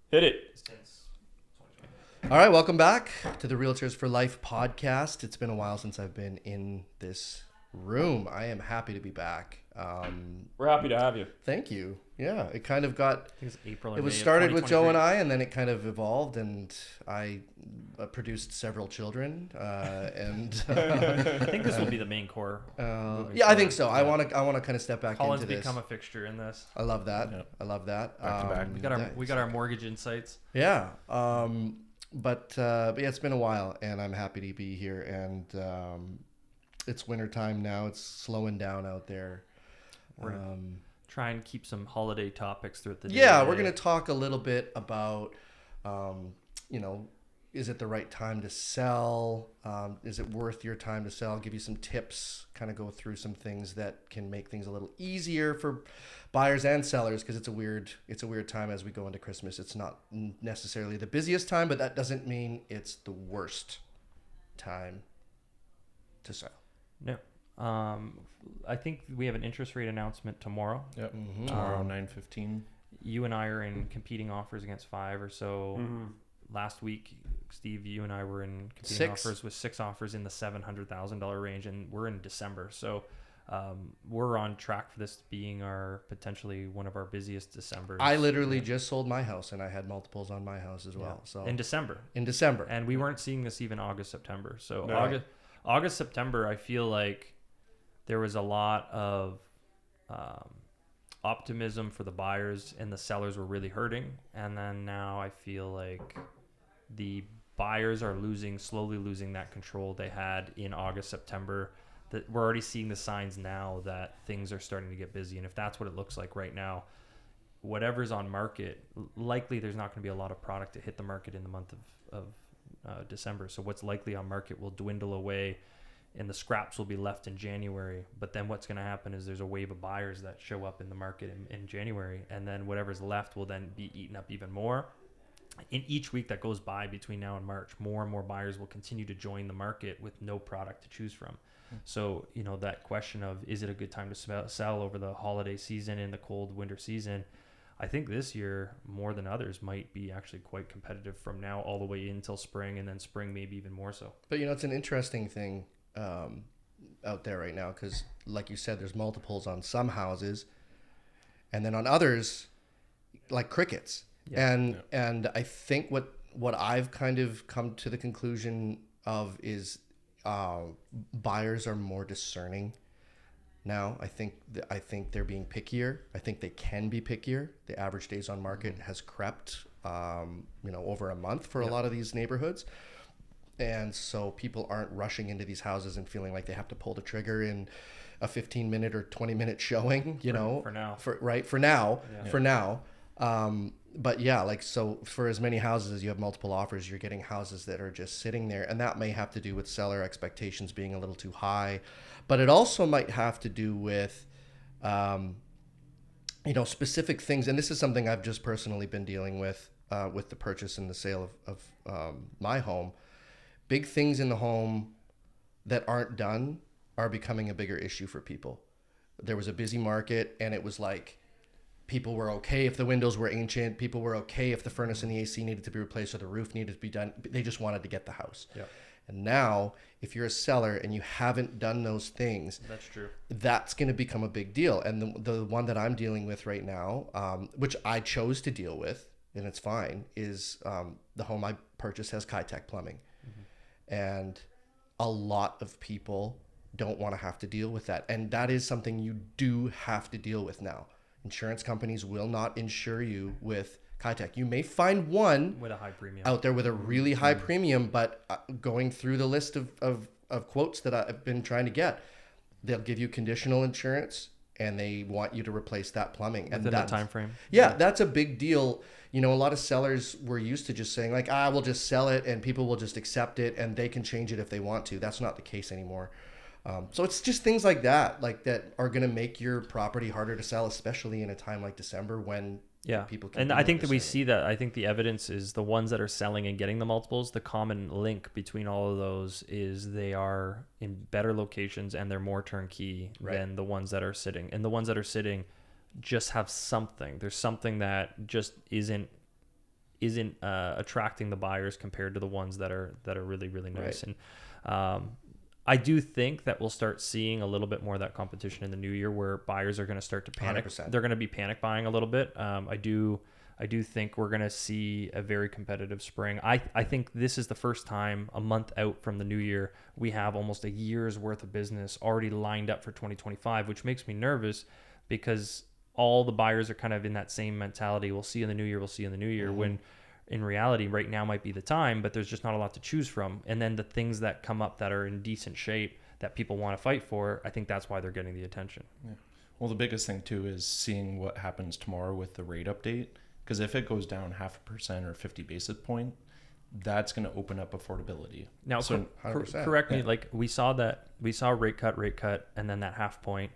Hit it. All right, welcome back to the Realtors for Life podcast. It's been a while since I've been in this room. I am happy to be back. We're happy to have you. Thank you. Yeah, it kind of got. I think it's April or It was May of started with Joe 2023. and I, and then it kind of evolved, and I produced several children. And I think this will be the main core. yeah, I think so. I want to kind of step back Colin's into this. become a fixture in this. I love that. Yep. I love that. Back to back. We got our mortgage insights. Yeah. But yeah, it's been a while, and I'm happy to be here. And it's wintertime now. It's slowing down out there. We're gonna try and keep some holiday topics throughout the day. Yeah, we're going to talk a little bit about, is it the right time to sell? Is it worth your time to sell? I'll give you some tips, kind of go through some things that can make things a little easier for buyers and sellers, because it's a weird time as we go into Christmas. It's not necessarily the busiest time, but that doesn't mean it's the worst time to sell. No. I think we have an interest rate announcement tomorrow. Yep. Mm-hmm. Tomorrow, 9:15. You and I are in competing offers against 5 or so. Last week, Steve, you and I were in competing offers with 6 offers in the $700,000 range, and we're in December. So we're on track for this being our potentially one of our busiest Decembers. I literally just sold my house, and I had multiples on my house as well. So in December. And We weren't seeing this even August, September. So No. August, September, I feel like there was a lot of optimism for the buyers, and the sellers were really hurting. And then now I feel like the buyers are slowly losing that control they had in August, September. That we're already seeing the signs now that things are starting to get busy. And if that's what it looks like right now, whatever's on market, likely there's not going to be a lot of product to hit the market in the month of December. So what's likely on market will dwindle away, and the scraps will be left in January. But then what's going to happen is there's a wave of buyers that show up in the market in January, and then whatever's left will then be eaten up even more. In each week that goes by between now and March, more and more buyers will continue to join the market with no product to choose from. So, that question of, is it a good time to sell over the holiday season and the cold winter season? I think this year, more than others, might be actually quite competitive from now all the way until spring, and then spring maybe even more so. But it's an interesting thing out there right now, because like you said, there's multiples on some houses, and then on others, like crickets. Yeah. And I think what I've kind of come to the conclusion of is buyers are more discerning now. I think they're being pickier. I think they can be pickier. The average days on market has crept over a month for a lot of these neighborhoods. And so people aren't rushing into these houses and feeling like they have to pull the trigger in a 15-minute or 20-minute showing, For now. For now. But yeah, so for as many houses as you have multiple offers, you're getting houses that are just sitting there. And that may have to do with seller expectations being a little too high. But it also might have to do with, specific things. And this is something I've just personally been dealing with the purchase and the sale of my home. Big things in the home that aren't done are becoming a bigger issue for people. There was a busy market, and it was like people were okay if the windows were ancient. People were okay if the furnace and the AC needed to be replaced or the roof needed to be done. They just wanted to get the house. Yeah. And now, if you're a seller and you haven't done those things, That's true. That's going to become a big deal. And the one that I'm dealing with right now, which I chose to deal with, and it's fine, is the home I purchased has Kitech plumbing. And a lot of people don't want to have to deal with that. And that is something you do have to deal with now. Insurance companies will not insure you with Kitech. You may find one With a high premium. out there with a really high premium, but going through the list of quotes that I've been trying to get, they'll give you conditional insurance, and they want you to replace that plumbing. And Within that time frame. Yeah, that's a big deal. A lot of sellers were used to just saying like, we'll just sell it and people will just accept it and they can change it if they want to. That's not the case anymore. So it's just things like that are going to make your property harder to sell, especially in a time like December when people can. And I think that we see that. I think the evidence is the ones that are selling and getting the multiples. The common link between all of those is they are in better locations and they're more turnkey than the ones that are sitting. And the ones that are sitting just have something. There's something that just isn't isn't attracting the buyers compared to the ones that are really really nice. Right. And I do think that we'll start seeing a little bit more of that competition in the new year, where buyers are going to start to panic. 100%. They're going to be panic buying a little bit. I do think we're going to see a very competitive spring. I think this is the first time, a month out from the new year, we have almost a year's worth of business already lined up for 2025, which makes me nervous because all the buyers are kind of in that same mentality. We'll see in the new year. We'll see in the new year. Mm-hmm. When in reality, right now might be the time, but there's just not a lot to choose from. And then the things that come up that are in decent shape that people want to fight for, I think that's why they're getting the attention. Yeah. Well, the biggest thing too is seeing what happens tomorrow with the rate update. Because if it goes down 0.5% or 50 basis point, that's going to open up affordability. Now, so correct me. Like we saw rate cut, and then that half point,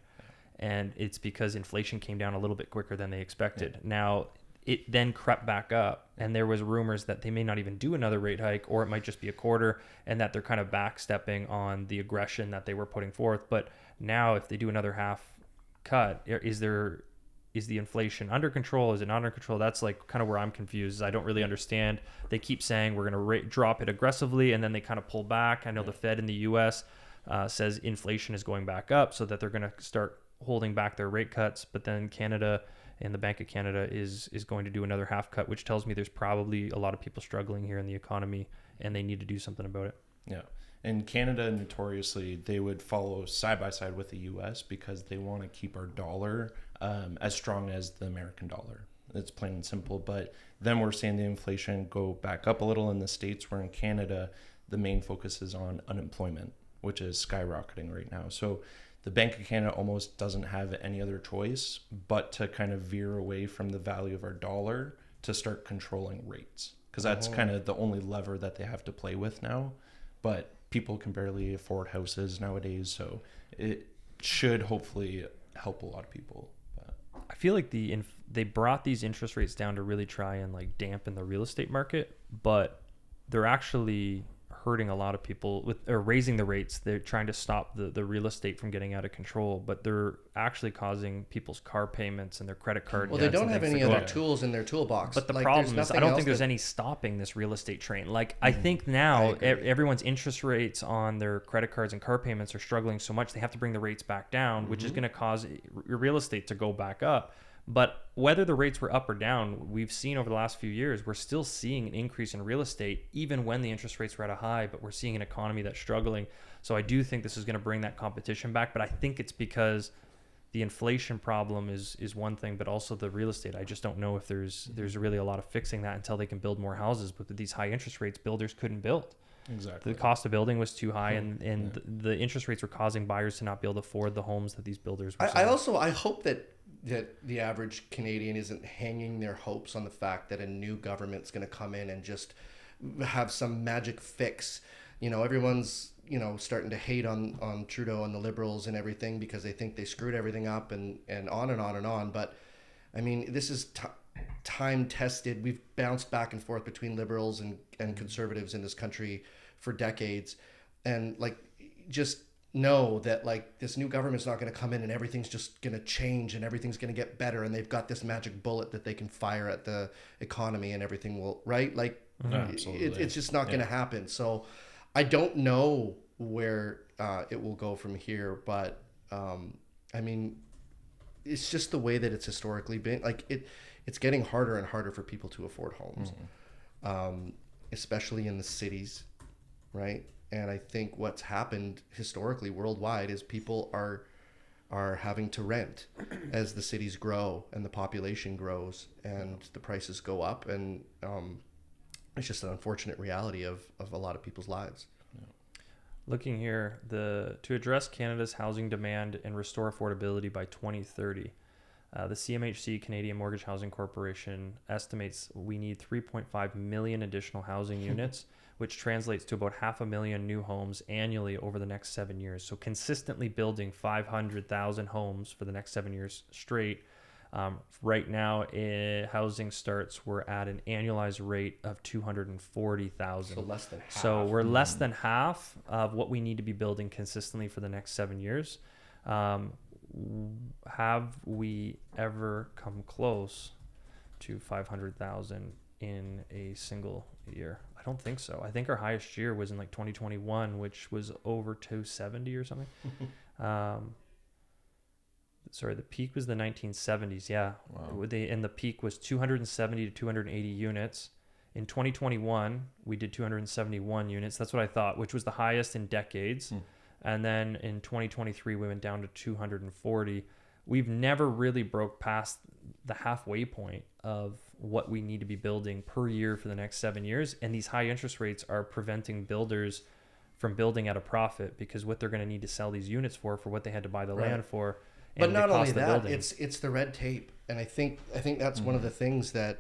and it's because inflation came down a little bit quicker than they expected. Yeah. Now it then crept back up, and there was rumors that they may not even do another rate hike, or it might just be a quarter, and that they're kind of backstepping on the aggression that they were putting forth. But now, if they do another half cut, is the inflation under control? Is it not under control? That's like kind of where I'm confused. I don't really understand. They keep saying we're going to drop it aggressively, and then they kind of pull back. I know the Fed in the U.S. Says inflation is going back up, so that they're going to start holding back their rate cuts. But then Canada and the Bank of Canada is going to do another half cut, which tells me there's probably a lot of people struggling here in the economy, and they need to do something about it. Yeah. And Canada, notoriously, they would follow side by side with the U.S. because they want to keep our dollar as strong as the American dollar. It's plain and simple. But then we're seeing the inflation go back up a little in the States, where in Canada, the main focus is on unemployment, which is skyrocketing right now. So the Bank of Canada almost doesn't have any other choice but to kind of veer away from the value of our dollar to start controlling rates, because that's kind of the only lever that they have to play with now. But people can barely afford houses nowadays, so it should hopefully help a lot of people. But I feel like they brought these interest rates down to really try and like dampen the real estate market, but they're actually hurting a lot of people or raising the rates. They're trying to stop the real estate from getting out of control, but they're actually causing people's car payments and their credit card Well, debts they don't have any to other tools in their toolbox. But the problem is, I don't think there's any stopping this real estate train. Like, I think now everyone's interest rates on their credit cards and car payments are struggling so much they have to bring the rates back down, which is going to cause your real estate to go back up. But whether the rates were up or down, we've seen over the last few years, we're still seeing an increase in real estate, even when the interest rates were at a high, but we're seeing an economy that's struggling. So I do think this is going to bring that competition back, but I think it's because the inflation problem is one thing, but also the real estate. I just don't know if there's really a lot of fixing that until they can build more houses. But with these high interest rates, builders couldn't build. Exactly. The cost of building was too high, and the interest rates were causing buyers to not be able to afford the homes that these builders were selling. I hope that the average Canadian isn't hanging their hopes on the fact that a new government's going to come in and just have some magic fix. You know, everyone's, starting to hate on Trudeau and the Liberals and everything because they think they screwed everything up and on and on and on. But I mean, this is time tested. We've bounced back and forth between Liberals and Conservatives in this country for decades. And just know that this new government's not going to come in and everything's just going to change and everything's going to get better, and they've got this magic bullet that they can fire at the economy and everything will, right? It's just not going to happen. So I don't know where it will go from here, but I mean, it's just the way that it's historically been. It's getting harder and harder for people to afford homes, especially in the cities, right? And I think what's happened historically worldwide is people are having to rent as the cities grow and the population grows and the prices go up, and it's just an unfortunate reality of a lot of people's lives. Looking here, to address Canada's housing demand and restore affordability by 2030, the CMHC, Canadian Mortgage Housing Corporation, estimates we need 3.5 million additional housing units, which translates to about 500,000 new homes annually over the next 7 years. So consistently building 500,000 homes for the next 7 years straight. Right now, housing starts, we're at an annualized rate of 240,000. So less than half. So we're less than half of what we need to be building consistently for the next 7 years. Have we ever come close to 500,000 in a single year. I don't think so. I think our highest year was in like 2021, which was over 270 or something. Sorry, the peak was the 1970s. Yeah. Wow. And the peak was 270 to 280 units. In 2021, we did 271 units. That's what I thought, which was the highest in decades. And then in 2023, we went down to 240. We've never really broke past the halfway point of what we need to be building per year for the next 7 years. And these high interest rates are preventing builders from building at a profit, because what they're going to need to sell these units for what they had to buy the land for. But And not the only cost of that, building. it's the red tape, and I think that's one of the things that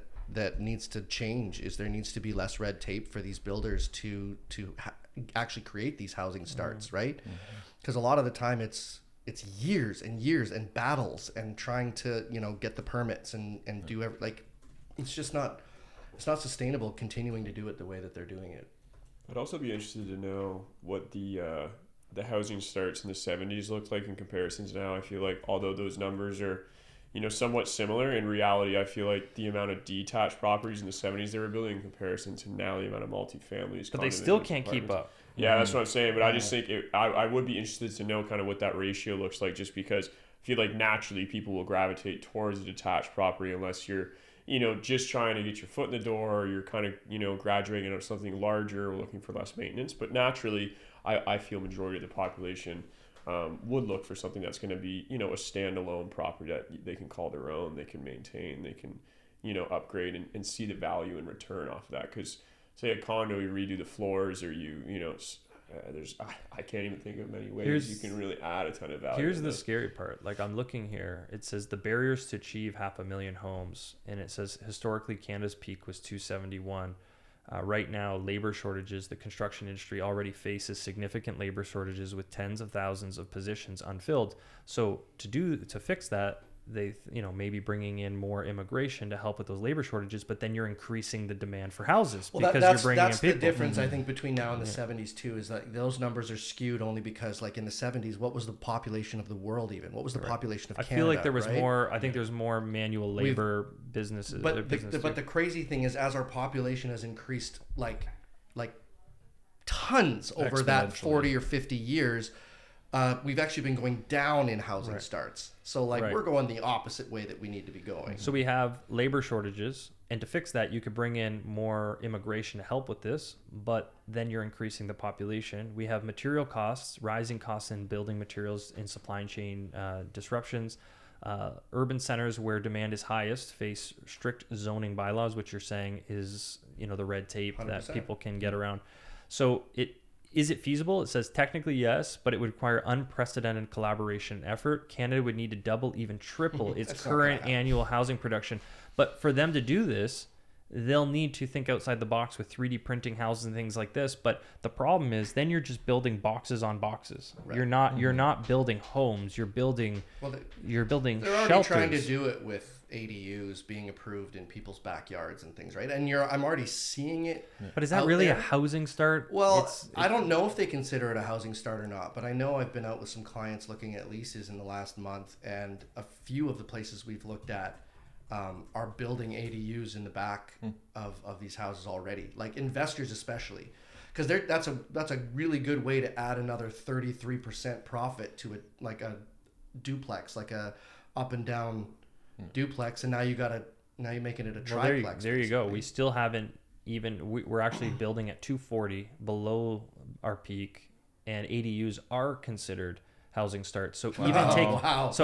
needs to change. Is there needs to be less red tape for these builders to actually create these housing starts, right? Because a lot of the time it's years and years and battles and trying to get the permits and do it's just not sustainable continuing to do it the way that they're doing it. I'd also be interested to know what the housing starts in the 70s looked like in comparison to now. I feel like although those numbers are, somewhat similar, in reality, I feel like the amount of detached properties in the 70s they were building in comparison to now the amant of multifamilies. But they still condominiums, can't keep apartments. up. Yeah, that's what I'm saying. But I just think I would be interested to know kind of what that ratio looks like, just because I feel like naturally people will gravitate towards a detached property unless you're, just trying to get your foot in the door, or you're kind of, graduating out of something larger or looking for less maintenance. But naturally, I feel majority of the population would look for something that's going to be, a standalone property that they can call their own, they can maintain, they can, upgrade and see the value and return off of that. Because say a condo, you redo the floors, or I can't even think of many ways you can really add a ton of value. Here's the scary part. Like, I'm looking here. It says the barriers to achieve 500,000 homes, and it says historically Canada's peak was 271. Right now, labor shortages. The construction industry already faces significant labor shortages with tens of thousands of positions unfilled. So to fix that, they maybe bringing in more immigration to help with those labor shortages, but then you're increasing the demand for houses because you're bringing in people. That's the difference, I think, between now and the 70s too, is that those numbers are skewed only because, like, in the 70s, what was the population of the world even? What was the population of Canada? I feel like there was right? more. I think there's more manual labor businesses. But the crazy thing is, as our population has increased like tons over that 40 or 50 years, we've actually been going down in housing starts. So we're going the opposite way that we need to be going. So we have labor shortages, and to fix that, you could bring in more immigration to help with this, but then you're increasing the population. We have material costs, rising costs in building materials, in supply chain disruptions. Urban centers where demand is highest face strict zoning bylaws, which you're saying is, the red tape 100%. That people can get around. So is it feasible? It says technically yes, but it would require unprecedented collaboration and effort. Canada would need to double, even triple its current annual housing production. But for them to do this, they'll need to think outside the box with 3D printing houses and things like this. But the problem is then you're just building boxes on boxes. Right. You're not building homes. You're building shelters. They're already trying to do it with ADUs being approved in people's backyards and things, right? And I'm already seeing it. But is that really a housing start? Well, I don't know if they consider it a housing start or not, but I know I've been out with some clients looking at leases in the last month, and a few of the places we've looked at are building ADUs in the back of these houses already, like investors especially, because that's a really good way to add another 33% profit to a duplex, like a up and down duplex, and now you're making it a triplex. There you go. We still haven't we're actually building at 240 below our peak, and ADUs are considered housing starts. So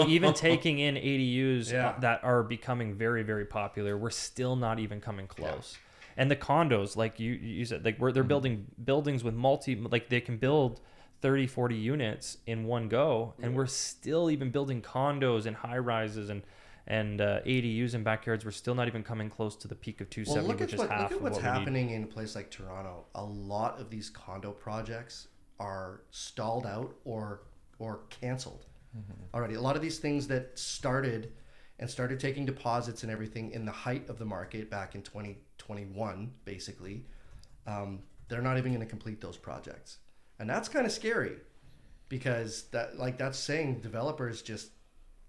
even taking in ADUs that are becoming very, very popular, we're still not even coming close. Yeah. And the condos, like you said, like they're building buildings with they can build 30, 40 units in one go, and we're still even building condos and high rises and ADUs in backyards. We're still not even coming close to the peak of 270, which is half of what's happening in a place like Toronto. A lot of these condo projects are stalled out or canceled already. A lot of these things that started taking deposits and everything in the height of the market back in 2021, basically, they're not even going to complete those projects. And that's kind of scary, because that's saying developers just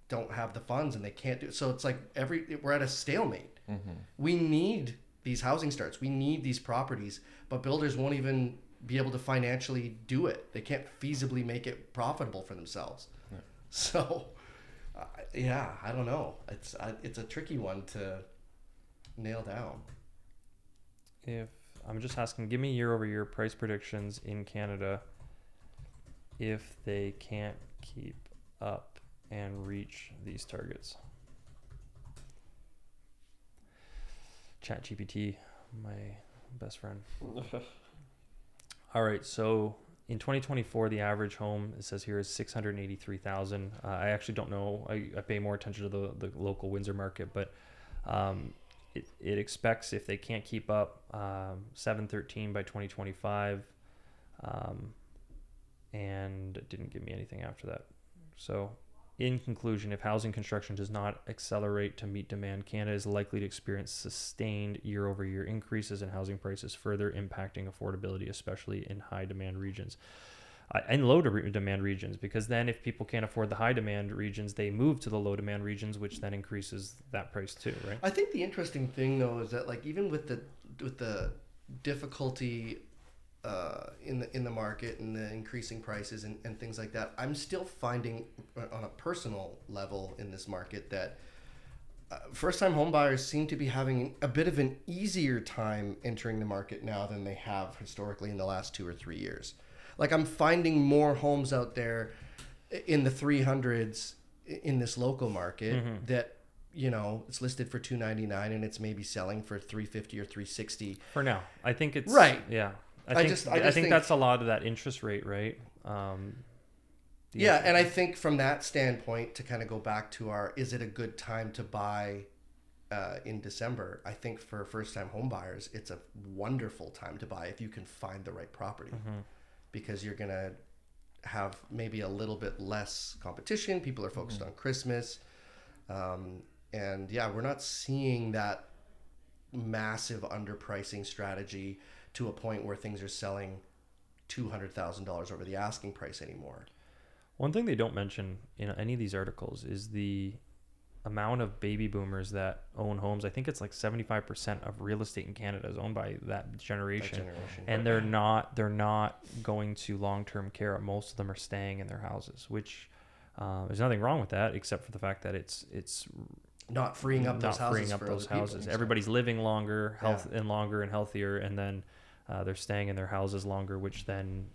don't have the funds and they can't do it. So it's like we're at a stalemate. We need these housing starts. We need these properties, but builders won't even be able to financially do it. They can't feasibly make it profitable for themselves. Yeah. So, I don't know. It's a tricky one to nail down. If I'm just asking, give me year-over-year price predictions in Canada if they can't keep up and reach these targets. ChatGPT, my best friend. All right, so in 2024, the average home, it says here, is $683,000. I actually don't know. I pay more attention to the local Windsor market, but it expects, if they can't keep up, 713 by 2025, and it didn't give me anything after that. So, in conclusion, if housing construction does not accelerate to meet demand, Canada is likely to experience sustained year-over-year increases in housing prices, further impacting affordability, especially in high-demand regions. And low-demand regions, because then if people can't afford the high-demand regions, they move to the low-demand regions, which then increases that price too, right? I think the interesting thing, though, is that like even with the difficulty in the market and the increasing prices and things like that, I'm still finding on a personal level in this market that first-time home buyers seem to be having a bit of an easier time entering the market now than they have historically in the last 2 or 3 years. Like, I'm finding more homes out there in the 300s in this local market that, you know, it's listed for $299 and it's maybe selling for $350 or $360 for now. I think it's right. Yeah, I think that's a lot of that interest rate, right? Yeah, and I think from that standpoint, to kind of go back to is it a good time to buy in December? I think for first-time home buyers, it's a wonderful time to buy if you can find the right property, because you're going to have maybe a little bit less competition. People are focused on Christmas. And yeah, we're not seeing that massive underpricing strategy to a point where things are selling $200,000 over the asking price anymore. One thing they don't mention in any of these articles is the amount of baby boomers that own homes. I think it's like 75% of real estate in Canada is owned by that generation. And they're not going to long-term care. Most of them are staying in their houses, which there's nothing wrong with that, except for the fact that it's not freeing up those houses. Everybody's living longer, longer and healthier, and then they're staying in their houses longer, which then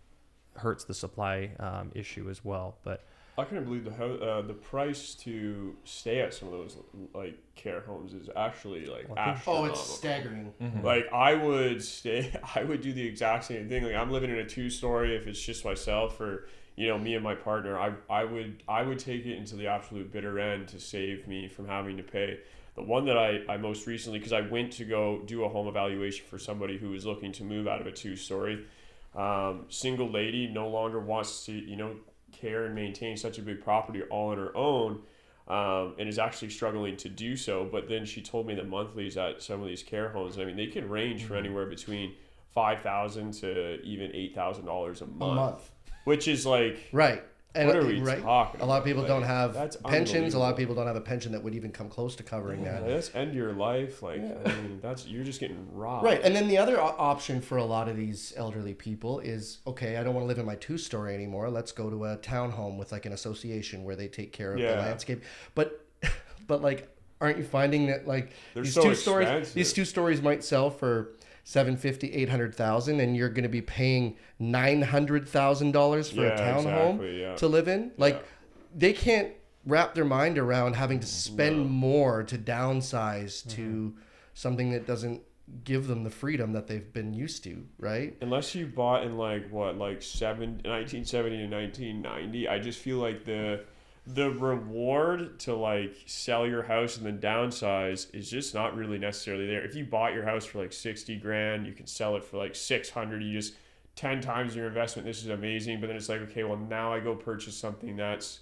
hurts the supply issue as well. But I couldn't believe the price to stay at some of those like care homes is actually like astronomical. Oh, it's staggering. Like I would do the exact same thing. Like I'm living in a 2-story if it's just myself, or you know, me and my partner. I would take it into the absolute bitter end to save me from having to pay. The one that I most recently, because I went to go do a home evaluation for somebody who was looking to move out of a 2-story, single lady, no longer wants to, you know, care and maintain such a big property all on her own, and is actually struggling to do so. But then she told me the monthlies at some of these care homes, I mean, they can range from anywhere between $5,000 to even $8,000 a month, which is like, right. And what are we talking about? A lot of people don't have pensions. A lot of unbelievable. people don't have a pension that would even come close to covering that. That's end your life. Like, I mean, you're just getting robbed. Right. And then the other option for a lot of these elderly people is, okay, I don't want to live in my 2-story anymore. Let's go to a townhome with like an association where they take care of the landscape. But like, aren't you finding that like these 2 stories might sell for $750,000, $800,000, and you're going to be paying $900,000 for a townhome to live in? Like, they can't wrap their mind around having to spend more to downsize to something that doesn't give them the freedom that they've been used to, right? Unless you bought in like 1970 to 1990, I just feel like the reward to like sell your house and then downsize is just not really necessarily there. If you bought your house for like $60,000, you can sell it for like $600,000. You just 10 times your investment. This is amazing. But then it's like, okay, well now I go purchase something that's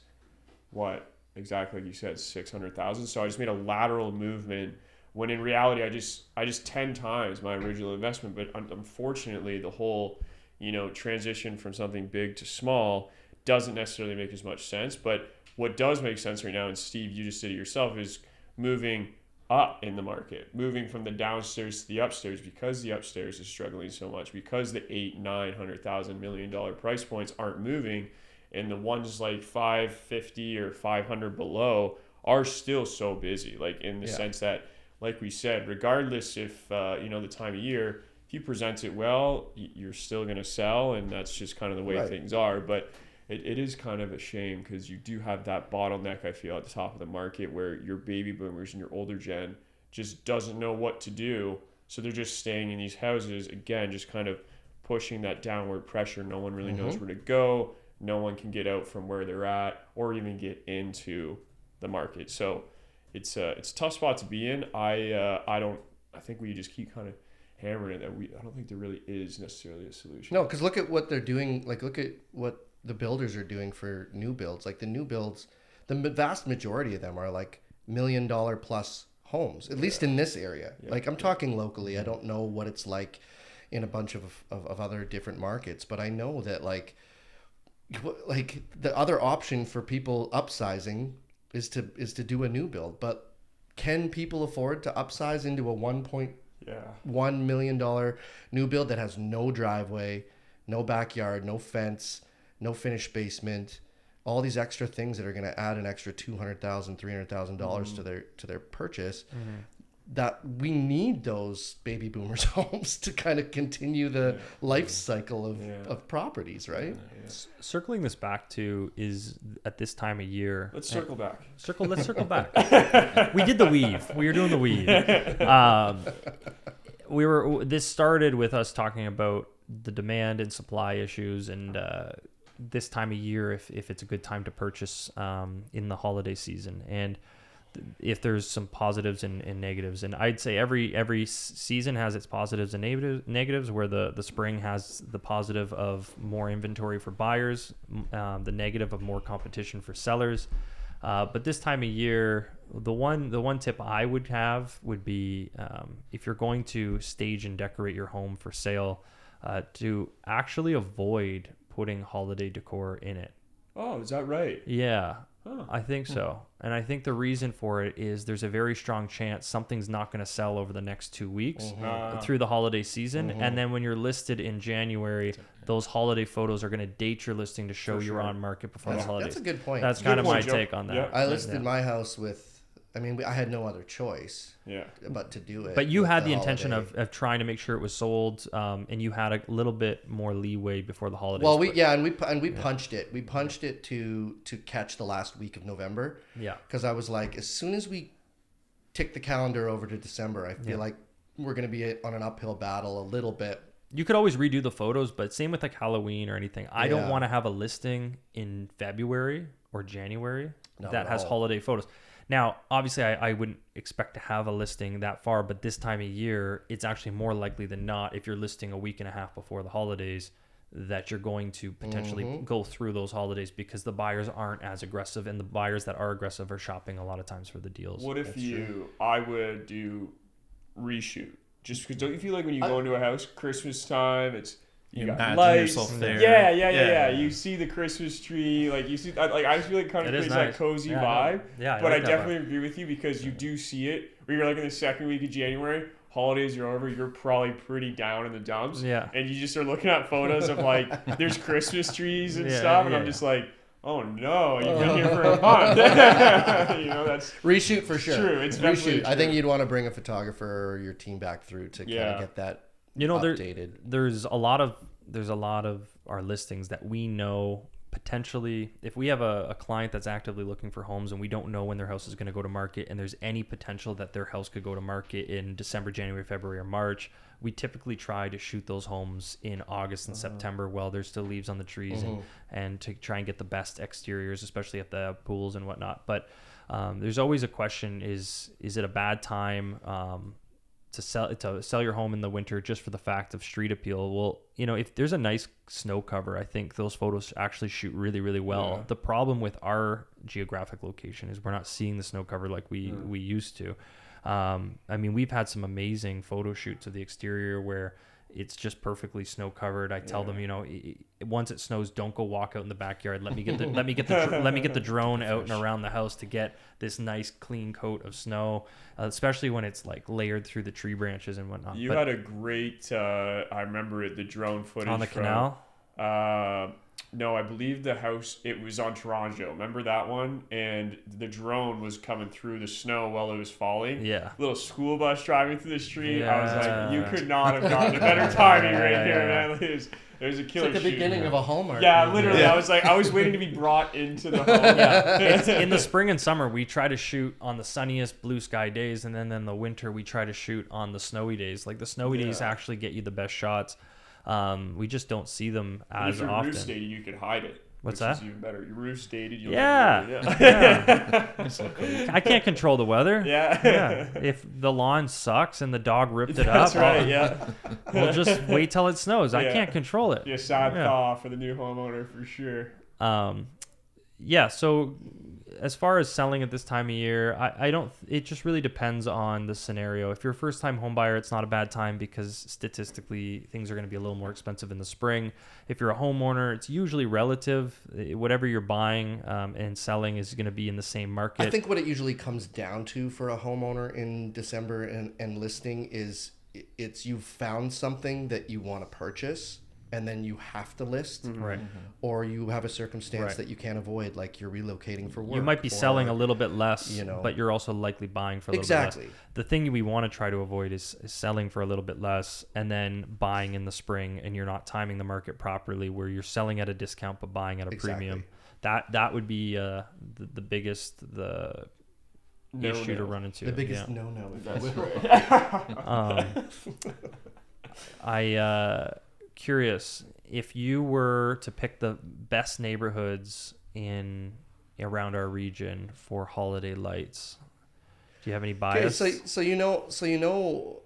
what exactly like you said, $600,000. So I just made a lateral movement when in reality I just 10 times my original investment. But unfortunately, the whole, you know, transition from something big to small doesn't necessarily make as much sense. But what does make sense right now, and Steve, you just did it yourself, is moving up in the market, moving from the downstairs to the upstairs because the upstairs is struggling so much, because the $800,000-$900,000 price points aren't moving, and the ones like 550 or 500 below are still so busy. Like in the sense that, like we said, regardless if the time of year, if you present it well, you're still going to sell, and that's just kind of the way things are. But it is kind of a shame because you do have that bottleneck, I feel, at the top of the market where your baby boomers and your older gen just doesn't know what to do. So they're just staying in these houses, again, just kind of pushing that downward pressure. No one really knows where to go. No one can get out from where they're at or even get into the market. So it's a tough spot to be in. I think we just keep kind of hammering it that I don't think there really is necessarily a solution. No, because look at what they're doing. Like, look at what the builders are doing for new builds. Like the new builds, the vast majority of them are like $1 million plus homes, at least in this area. Like I'm talking locally. I don't know what it's like in a bunch of other different markets, but I know that like the other option for people upsizing is to do a new build. But can people afford to upsize into a $1.1 million new build that has no driveway, no backyard, no fence, no finished basement, all these extra things that are going to add an extra $200,000, $300,000 to their purchase? That we need those baby boomers homes to kind of continue the life cycle of properties, right? Circling this back to is at this time of year. Let's circle back. Let's circle back. We did the weave. We were doing the weave. This started with us talking about the demand and supply issues, and this time of year, if it's a good time to purchase in the holiday season, and if there's some positives and negatives. And I'd say every season has its positives and negatives, where the spring has the positive of more inventory for buyers, the negative of more competition for sellers. But this time of year, the one tip I would have would be if you're going to stage and decorate your home for sale, to actually avoid putting holiday decor in it. Oh, is that right? Yeah. Huh. I think so. And I think the reason for it is there's a very strong chance something's not going to sell over the next 2 weeks through the holiday season. And then when you're listed in January, those holiday photos are going to date your listing to show you're on market before the holidays. That's a good point. That's kind of my take on that. Yeah. I listed my house with, I had no other choice but to do it. But you had the intention of trying to make sure it was sold, and you had a little bit more leeway before the holidays. Well, we punched it. We punched it to catch the last week of November. Yeah. Because I was like, as soon as we tick the calendar over to December, I feel like we're going to be on an uphill battle a little bit. You could always redo the photos, but same with like Halloween or anything. I don't want to have a listing in February or January that has holiday photos. Now, obviously, I wouldn't expect to have a listing that far, but this time of year, it's actually more likely than not, if you're listing a week and a half before the holidays, that you're going to potentially go through those holidays because the buyers aren't as aggressive, and the buyers that are aggressive are shopping a lot of times for the deals. What if I would do reshoot? Just because don't you feel like when you go into a house, Christmas time, you got lights. Yourself there. Yeah. You see the Christmas tree, like you see, like I feel like kind of creates that cozy vibe. But I definitely agree with you because you do see it. Where you're like in the second week of January, holidays are over, you're probably pretty down in the dumps. Yeah. And you just are looking at photos of like there's Christmas trees and stuff, and I'm just like, oh no, you've been here for a month. That's reshoot for sure. True, it's reshoot. True. I think you'd want to bring a photographer or your team back through to kind of get that. Updated. There's a lot of our listings that we know potentially, if we have a client that's actively looking for homes and we don't know when their house is going to go to market, and there's any potential that their house could go to market in December, January, February, or March, we typically try to shoot those homes in August and September while there's still leaves on the trees, and to try and get the best exteriors, especially at the pools and whatnot. But there's always a question: is it a bad time to sell your home in the winter just for the fact of street appeal? Well, if there's a nice snow cover, I think those photos actually shoot really, really well. Yeah. The problem with our geographic location is we're not seeing the snow cover like we used to. We've had some amazing photo shoots of the exterior where it's just perfectly snow covered. I tell them, once it snows, don't go walk out in the backyard. Let me get the drone out and around the house to get this nice clean coat of snow, especially when it's like layered through the tree branches and whatnot. You had a great, I remember it, the drone footage on the canal. No, I believe the house, it was on Toronto. Remember that one? And the drone was coming through the snow while it was falling. Yeah. Little school bus driving through the street. I was Yeah. like, you could not have gotten a better timing right here, man. It was a killer It's like the shoot. beginning of a Hallmark. Yeah, literally. I was waiting to be brought into the home. Yeah. It's, in the spring and summer, we try to shoot on the sunniest blue sky days, and then in the winter, we try to shoot on the snowy days. Like the snowy days actually get you the best shots. We just don't see them as if you're often. roof stated, you could hide it. What's which that? is even better. Your roof stated. You'll Yeah. I can't control the weather. Yeah. If the lawn sucks and the dog ripped it That's up, right. Yeah. we'll just wait till it snows. I Yeah. can't control it. Yeah, sad thaw for the new homeowner for sure. Yeah, so as far as selling at this time of year, I don't, it just really depends on the scenario. If you're a first time home buyer, it's not a bad time because statistically things are going to be a little more expensive in the spring. If you're a homeowner, it's usually relative. Whatever you're buying and selling is going to be in the same market. I think what it usually comes down to for a homeowner in December and listing is it's you've found something that you want to purchase and then you have to list, Right. or you have a circumstance that you can't avoid, like you're relocating for work. You might be selling a little bit less, but you're also likely buying for a little bit less. The thing we want to try to avoid is selling for a little bit less and then buying in the spring, and you're not timing the market properly where you're selling at a discount but buying at a premium. That would be the biggest issue to run into. The biggest yeah. no-no. Curious, if you were to pick the best neighborhoods around our region for holiday lights, do you have any bias? Okay, so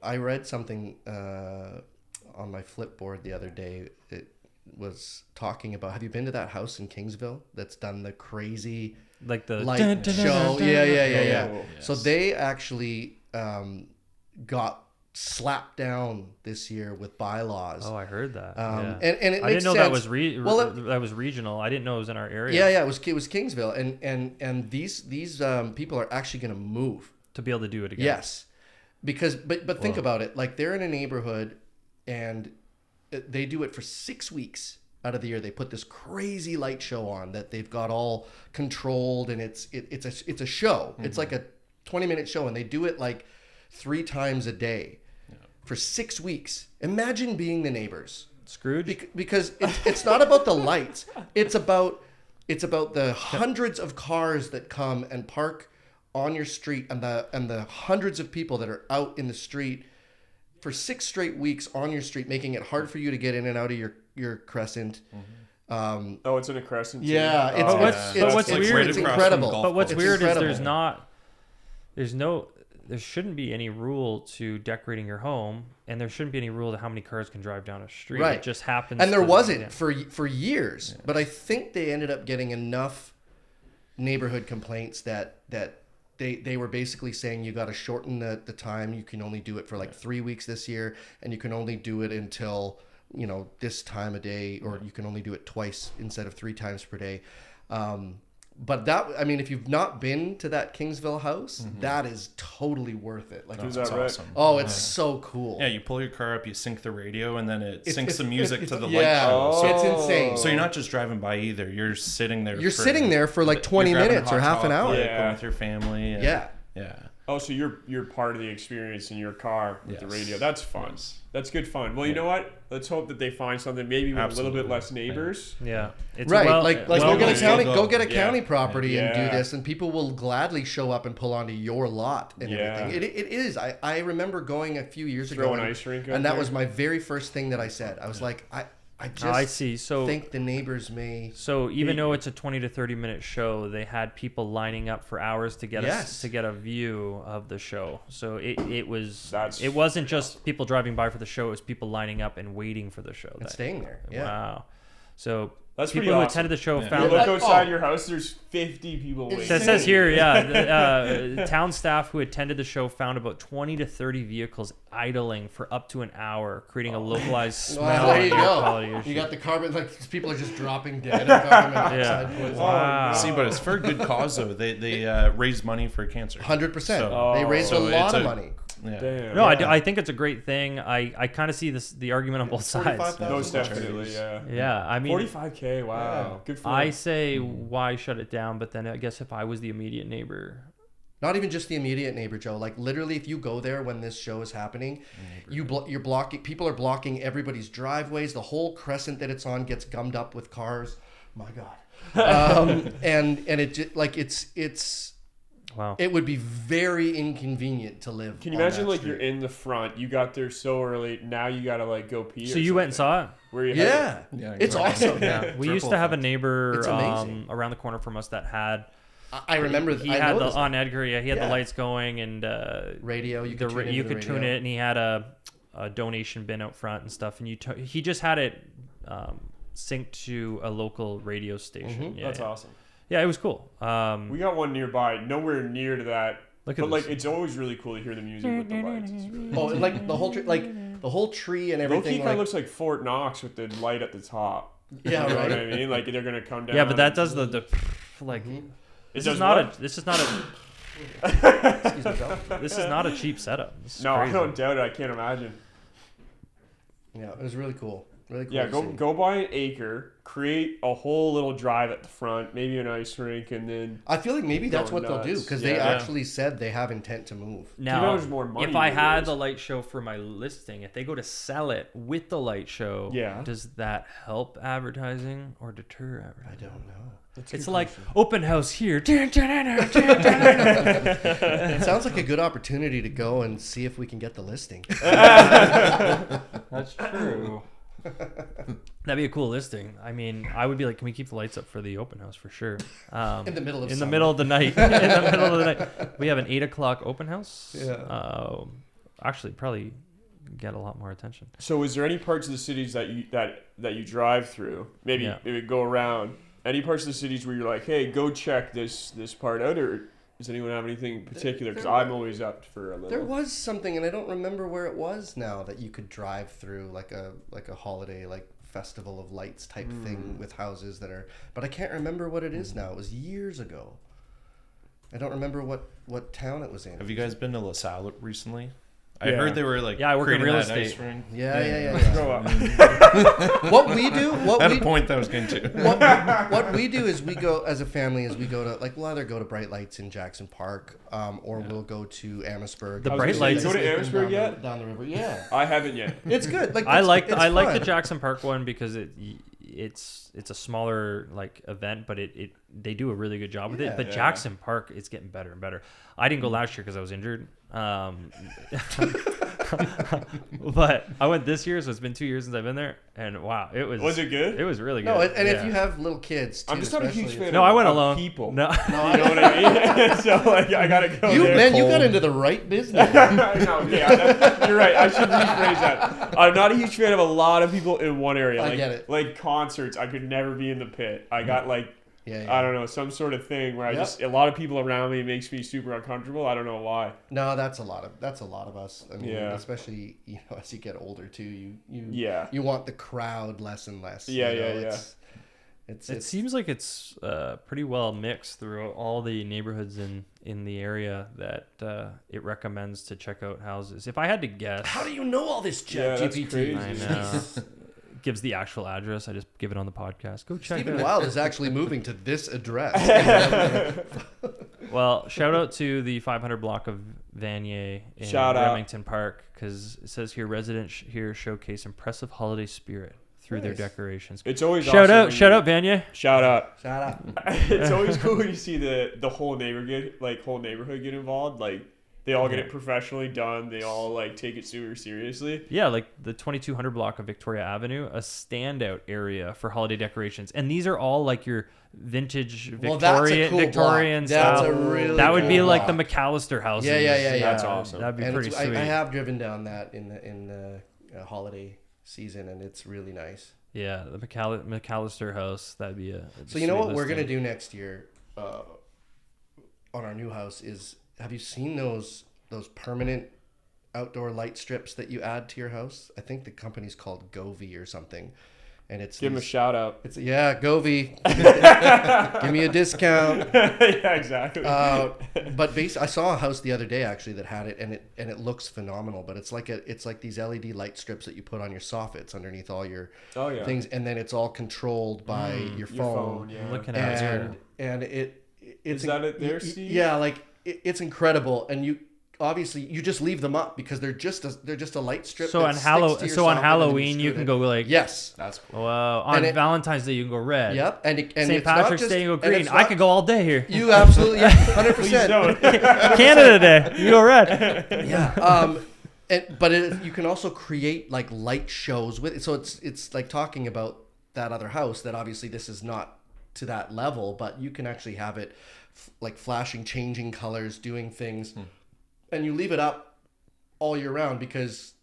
I read something on my Flipboard the other day. It was talking about, have you been to that house in Kingsville that's done the crazy like the light show? Yeah. Yes. So they actually got slapped down this year with bylaws. Oh, I heard that. And it I makes didn't know sense. that was that was regional. I didn't know it was in our area. Yeah, it was Kingsville, and these people are actually going to move to be able to do it again. Yes, because but think about it. Like they're in a neighborhood, and they do it for 6 weeks out of the year. They put this crazy light show on that they've got all controlled, and it's a show. Mm-hmm. It's like a 20-minute show, and they do it like 3 times a day. For 6 weeks. Imagine being the neighbors. Scrooge? Because it's not about the lights. It's about the hundreds of cars that come and park on your street, and the hundreds of people that are out in the street for 6 straight weeks on your street, making it hard for you to get in and out of your crescent. Mm-hmm. It's in a crescent. Yeah, what's weird? It's incredible. But what's weird is incredible. there shouldn't be any rule to decorating your home, and there shouldn't be any rule to how many cars can drive down a street. Right. It just happens. And there wasn't for years. Yeah. But I think they ended up getting enough neighborhood complaints that they were basically saying you got to shorten the time. You can only do it for like 3 weeks this year, and you can only do it until this time of day, or you can only do it twice instead of 3 times per day. But if you've not been to that Kingsville house, that is totally worth it. Like, is that right? Awesome. Oh, it's so cool. Yeah, you pull your car up, you sync the radio, and then it syncs the music to the yeah, light show. So it's insane. So you're not just driving by either. You're sitting there. You're sitting there for like 20 minutes or half an hour. Yeah. With your family. And, yeah. Oh, so you're part of the experience in your car with the radio. That's fun. Yes. That's good fun. Well, you know what? Let's hope that they find something maybe with a little bit less neighbors. Yeah. It's Right. well, like well, go get a county, go. go get a county property and Yeah. do this, and people will gladly show up and pull onto your lot and everything. It is. I remember going a few years ago, Throw an ice rink out and that there. was my very first thing that I said. I was like, I just I see. So think the neighbors may. So even though it's a 20 to 30 minute show, they had people lining up for hours to get a view of the show. So it wasn't just people driving by for the show; it was people lining up and waiting for the show. And staying there. Yeah. Wow. So That's People pretty who awesome. attended the show Yeah. You found look that. outside your house, there's 50 people waiting. It says here, the town staff who attended the show found about 20 to 30 vehicles idling for up to an hour, creating a localized smell There and you air go. quality issue. You got the carbon, like people are just dropping dead of carbon dioxide. Yeah. poisoning. Wow. See, but it's for a good cause though. They raise money for cancer. 100%. So- They raised so a lot it's of a- money. Yeah. Damn. No, Yeah. I think it's a great thing. I kind of see the argument on both sides. 45,000 Most definitely, yeah. Yeah, I mean, 45K, wow. Good for I them. say why shut it down, but then I guess if I was the immediate neighbor, Not even just the immediate neighbor, Joe. Like literally, if you go there when this show is happening, you're blocking. People are blocking everybody's driveways. The whole crescent that it's on gets gummed up with cars. My God. And it just, like it's wow. it would be very inconvenient to live. Can you on imagine that like street. you're in the front, you got there so early, now you gotta like go pee? So you went and saw it? Where you Yeah, Yeah, it's exactly. awesome. Yeah, we used to have a neighbor It's amazing. around the corner from us that had. I remember. He I had know the this on Edgar. Yeah, he had Yeah. the lights going and radio. You the could tune you into the could tune radio. it, and he had a donation bin out front and stuff. And he just had it synced to a local radio station. Mhm. Yeah, That's yeah. awesome. Yeah, it was cool. We got one nearby, nowhere near to that. Look at But like, this. it's always really cool to hear the music with the lights. It's really Oh, and like the whole tree, and Low-key everything. kind of looks like Fort Knox with the light at the top. Yeah, You know right. what I mean? Like they're gonna come down. Yeah, but that does the like. Mm-hmm. This does is not what? a. This is not a. Excuse me, Joe. This is not a cheap setup. This is No, crazy. I don't doubt it. I can't imagine. Yeah, it was really cool. Really cool. Yeah, to go see. go buy an acre, create a whole little drive at the front, maybe an ice rink, and then I feel like maybe that's Go what they'll do nuts. because they Yeah. actually said they have intent to move. Now, there's more money if I than had there is. the light show for my listing, if they go to sell it with the light show, Yeah. does that help advertising or deter I advertising? don't know. It's like open house here. It sounds like a good opportunity to go and see if we can get the listing. That's true. That'd be a cool listing. I mean, I would be like, can we keep the lights up for the open house for sure? In the middle of in the summer. middle of the night. In the middle of the night, we have an 8 o'clock open house. Yeah. Actually, probably get a lot more attention. So, is there any parts of the cities that you drive through? Maybe Yeah. maybe go around. Any parts of the cities where you're like, hey, go check this part out, or does anyone have anything in particular? Because I'm always up for a little. There was something, and I don't remember where it was now, that you could drive through like a holiday, like festival of lights type thing with houses that are. But I can't remember what it is now. It was years ago. I don't remember what town it was in. Have you guys been to LaSalle recently? I Yeah. heard they were like Yeah, I work in creating real that ice estate. rink. Yeah. Grow up. What we do, At a point that I was getting to. what we do is we go as a family is we go to like we'll either go to Bright Lights in Jackson Park, or we'll go to Amherstburg. The I was Bright gonna say, Lights Go to Down Amherstburg the- yet? Down the river, yeah. I haven't yet. It's good. Like I like it's I like the fun. Jackson Park one because it's a smaller like event, but it they do a really good job with it. But Yeah. Jackson Park, it's getting better and better. I didn't go last year because I was injured. But I went this year, so it's been 2 years since I've been there, and wow, it was. Was it good? It was really good. No, and if Yeah. you have little kids, too, I'm just not a huge especially, fan. No, I went of alone. People. No, You know what I mean? So like, I gotta go You there. man, you got into the right business. No, okay, you're right. I should rephrase that. I'm not a huge fan of a lot of people in one area. I Like, get it. Like concerts, I could never be in the pit. I got like, Yeah. I don't know, some sort of thing where I Yep. just a lot of people around me makes me super uncomfortable. I don't know why. No, that's a lot of us. I mean, Yeah. especially as you get older too, you Yeah. you want the crowd less and less. Yeah, you know? yeah. It's it seems like it's pretty well mixed through all the neighborhoods in the area that it recommends to check out houses. If I had to guess, How do you know all this, Yeah, that's ChatGPT? crazy. I know. Gives the actual address. I just give it on the podcast. Go check Stephen it out. Wild is actually moving to this address. Well, shout out to the 500 block of Vanier in Shout out. Remington Park, because it says here residents here showcase impressive holiday spirit through their Nice. decorations. It's always Shout awesome out, when shout you- out Vanier. Shout out. Shout out. It's always cool when you see the whole neighborhood get involved. Like they all get it professionally done. They all like take it super seriously. Yeah, like the 2200 block of Victoria Avenue, a standout area for holiday decorations. And these are all like your vintage Well, that's a cool Victorian block. That's style. a really That would be cool like the block. McAllister houses. Yeah. That's awesome. That'd be And pretty it's- sweet. I have driven down that in the holiday season, and it's really nice. Yeah, the McAllister house. That'd be a. So you know what we're gonna do next year on our new house is, have you seen those permanent outdoor light strips that you add to your house? I think the company's called Govee or something, and it's Give him a shout out. It's Govee. Give me a discount. Yeah, exactly. But basically, I saw a house the other day actually that had it, and it looks phenomenal. But it's like these LED light strips that you put on your soffits underneath all your things, and then it's all controlled by your phone. I'm looking at it here. And it's Is that it there, Steve? Yeah, like it's incredible, and you obviously you just leave them up because they're just a light strip. So on Halloween you can go like yes, that's cool. Wow. On Valentine's Day you can go red. Yep, and St. Patrick's Day you go green. I could go all day here. You absolutely 100%. Canada Day you go red. Yeah. You can also create like light shows with it. So it's like talking about that other house that obviously this is not to that level, but you can actually have it like flashing, changing colors, doing things. And you leave it up all year round because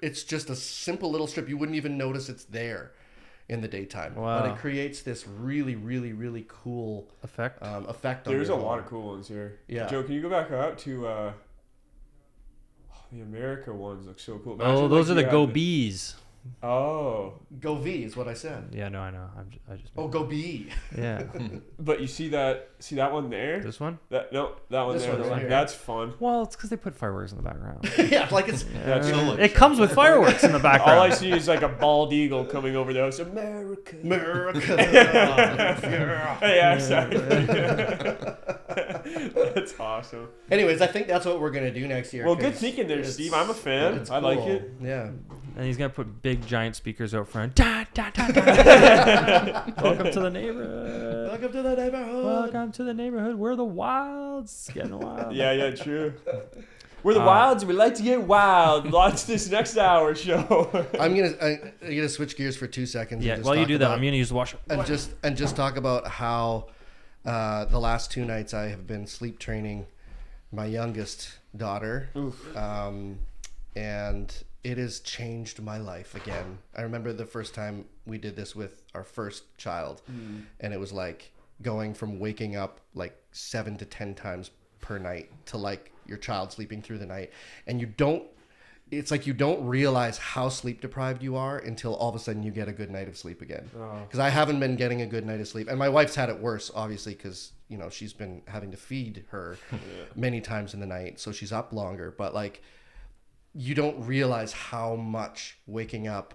it's just a simple little strip. You wouldn't even notice it's there in the daytime. Wow. But it creates this really, really, really cool effect. Effect on There's a your lot home. of cool ones here. Yeah. Joe, can you go back out to the America ones? Look so cool. Imagine those are the Go Bees. Oh, Govee is what I said. Yeah, no, I know. I just. Go Bee. Yeah. but you see that one there? This one? That one This there. one right here. That's fun. Well, it's because they put fireworks in the background. Yeah, like it's. It comes with fireworks in the background. All I see is like a bald eagle coming over the house. America. Yeah, sorry. That's awesome. Anyways, I think that's what we're gonna do next year. Well, good thinking there, Steve. I'm a fan. I like it. Yeah. And he's gonna put big giant speakers out front. Da, da, da, da. Welcome to the neighborhood. Welcome to the neighborhood. Welcome to the neighborhood. We're the wilds. Getting wild. Yeah, true. We're the wilds. We like to get wild. Watch this next hour show. I'm gonna switch gears for 2 seconds. Yeah. And just While you talk do that, about- I'm gonna use the washer. and just talk about how the last 2 nights I have been sleep training my youngest daughter, and it has changed my life again. I remember the first time we did this with our first child, and it was like going from waking up like 7 to 10 times per night to like your child sleeping through the night, and you don't realize how sleep deprived you are until all of a sudden you get a good night of sleep again. Because I haven't been getting a good night of sleep, and my wife's had it worse, obviously, because she's been having to feed her many times in the night, so she's up longer. But like, you don't realize how much waking up